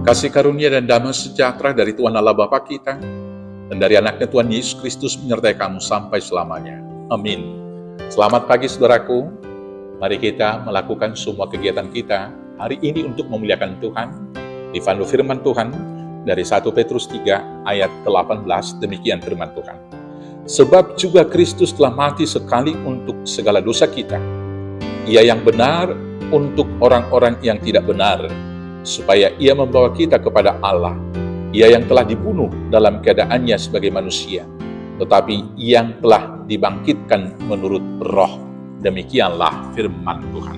Kasih karunia dan damai sejahtera dari Tuhan Allah Bapa kita dan dari anaknya Tuhan Yesus Kristus menyertai kamu sampai selamanya. Amin. Selamat pagi saudaraku. Mari kita melakukan semua kegiatan kita hari ini untuk memuliakan Tuhan. Dipandu firman Tuhan dari 1 Petrus 3 ayat ke-18, demikian firman Tuhan. Sebab juga Kristus telah mati sekali untuk segala dosa kita. Ia yang benar untuk orang-orang yang tidak benar, supaya ia membawa kita kepada Allah. Ia yang telah dibunuh dalam keadaannya sebagai manusia, tetapi yang telah dibangkitkan menurut roh. Demikianlah firman Tuhan.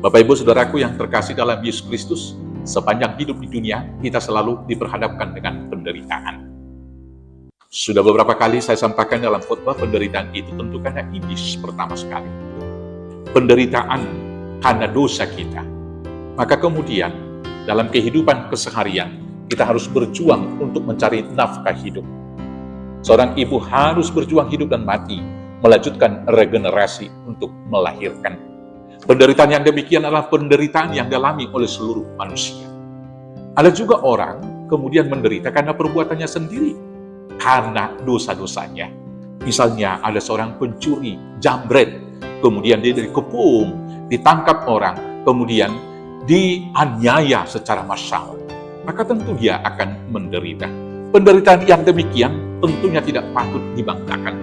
Bapak Ibu Saudaraku yang terkasih dalam Yesus Kristus, sepanjang hidup di dunia, kita selalu diperhadapkan dengan penderitaan. Sudah beberapa kali saya sampaikan dalam khotbah, penderitaan itu tentu karena iblis pertama sekali. Penderitaan karena dosa kita. Maka kemudian, dalam kehidupan keseharian, kita harus berjuang untuk mencari nafkah hidup. Seorang ibu harus berjuang hidup dan mati, melanjutkan regenerasi untuk melahirkan. Penderitaan yang demikian adalah penderitaan yang dialami oleh seluruh manusia. Ada juga orang kemudian menderita karena perbuatannya sendiri, karena dosa-dosanya. Misalnya ada seorang pencuri, jambret, kemudian dia dikepung, ditangkap orang, kemudian dianiaya secara massal, maka tentu dia akan menderita. Penderitaan yang demikian tentunya tidak patut dibanggakan.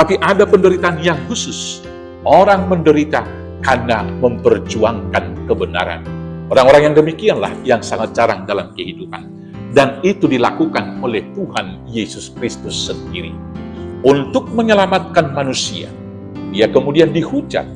Tapi ada penderitaan yang khusus. Orang menderita karena memperjuangkan kebenaran. Orang-orang yang demikianlah yang sangat jarang dalam kehidupan. Dan itu dilakukan oleh Tuhan Yesus Kristus sendiri. Untuk menyelamatkan manusia, dia kemudian dihujat.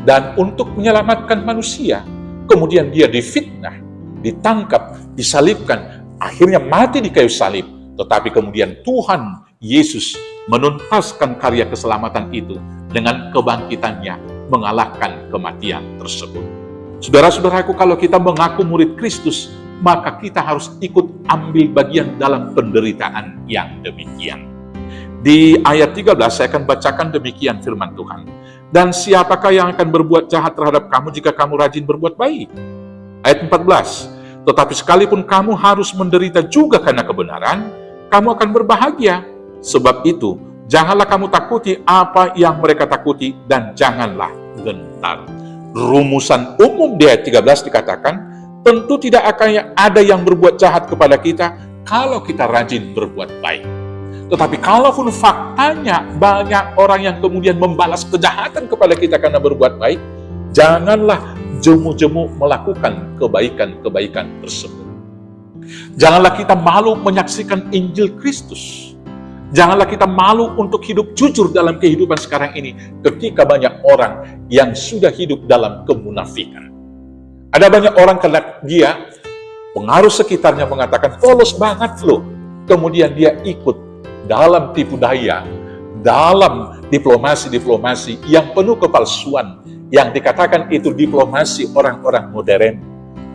Dan untuk menyelamatkan manusia, kemudian dia difitnah, ditangkap, disalibkan, akhirnya mati di kayu salib. Tetapi kemudian Tuhan Yesus menuntaskan karya keselamatan itu dengan kebangkitannya, mengalahkan kematian tersebut. Saudara-saudaraku, kalau kita mengaku murid Kristus, maka kita harus ikut ambil bagian dalam penderitaan yang demikian. Di ayat 13 saya akan bacakan demikian firman Tuhan. Dan siapakah yang akan berbuat jahat terhadap kamu jika kamu rajin berbuat baik? Ayat 14. Tetapi sekalipun kamu harus menderita juga karena kebenaran, kamu akan berbahagia. Sebab itu, janganlah kamu takuti apa yang mereka takuti dan janganlah gentar. Rumusan umum di ayat 13 dikatakan, tentu tidak akan ada yang berbuat jahat kepada kita kalau kita rajin berbuat baik. Tetapi kalaupun faktanya banyak orang yang kemudian membalas kejahatan kepada kita karena berbuat baik, janganlah jemu-jemu melakukan kebaikan-kebaikan tersebut. Janganlah kita malu menyaksikan Injil Kristus. Janganlah kita malu untuk hidup jujur dalam kehidupan sekarang ini ketika banyak orang yang sudah hidup dalam kemunafikan. Ada banyak orang karena dia, pengaruh sekitarnya mengatakan, polos banget loh. Kemudian dia ikut dalam tipu daya, dalam diplomasi-diplomasi yang penuh kepalsuan, yang dikatakan itu diplomasi orang-orang modern.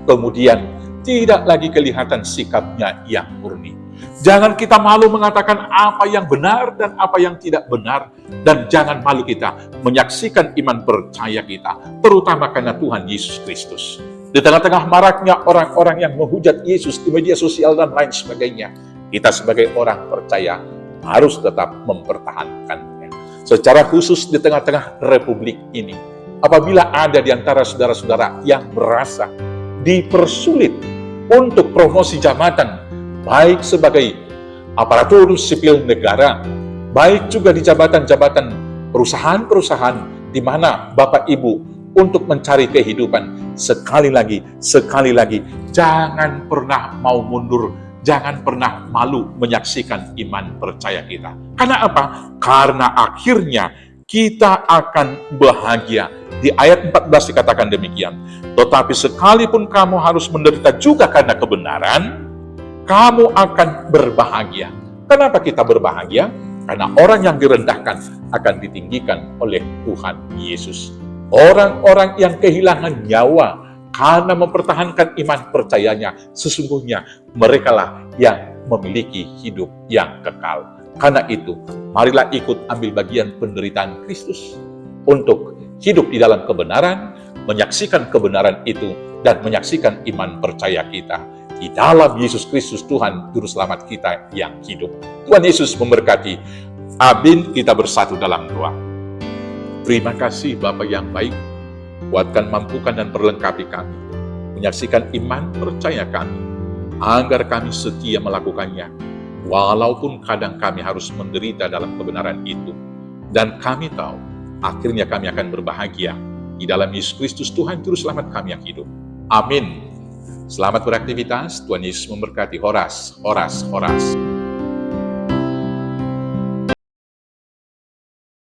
Kemudian tidak lagi kelihatan sikapnya yang murni. Jangan kita malu mengatakan apa yang benar dan apa yang tidak benar. Dan jangan malu kita menyaksikan iman percaya kita, terutama karena Tuhan Yesus Kristus. Di tengah-tengah maraknya orang-orang yang menghujat Yesus di media sosial dan lain sebagainya, kita sebagai orang percaya harus tetap mempertahankannya. Secara khusus di tengah-tengah republik ini, apabila ada di antara saudara-saudara yang merasa dipersulit untuk promosi jabatan, baik sebagai aparatur sipil negara, baik juga di jabatan-jabatan perusahaan-perusahaan di mana Bapak Ibu untuk mencari kehidupan, sekali lagi, jangan pernah mau mundur, jangan pernah malu menyaksikan iman percaya kita. Karena apa? Karena akhirnya kita akan bahagia. Di ayat 14 dikatakan demikian. Tetapi sekalipun kamu harus menderita juga karena kebenaran, kamu akan berbahagia. Kenapa kita berbahagia? Karena orang yang direndahkan akan ditinggikan oleh Tuhan Yesus. Orang-orang yang kehilangan nyawa karena mempertahankan iman percayanya, sesungguhnya merekalah yang memiliki hidup yang kekal. Karena itu, marilah ikut ambil bagian penderitaan Kristus untuk hidup di dalam kebenaran, menyaksikan kebenaran itu, dan menyaksikan iman percaya kita. di dalam Yesus Kristus Tuhan Juru Selamat kita yang hidup. Tuhan Yesus memberkati. Amin. Kita bersatu dalam doa. Terima kasih Bapa yang baik, kuatkan, mampukan, dan perlengkapi kami, menyaksikan iman percaya kami, agar kami setia melakukannya, walaupun kadang kami harus menderita dalam kebenaran itu. Dan kami tahu, akhirnya kami akan berbahagia di dalam Yesus Kristus Tuhan Juru Selamat kami yang hidup. Amin. Selamat beraktivitas, Tuhan Yesus memberkati. Horas, horas, horas.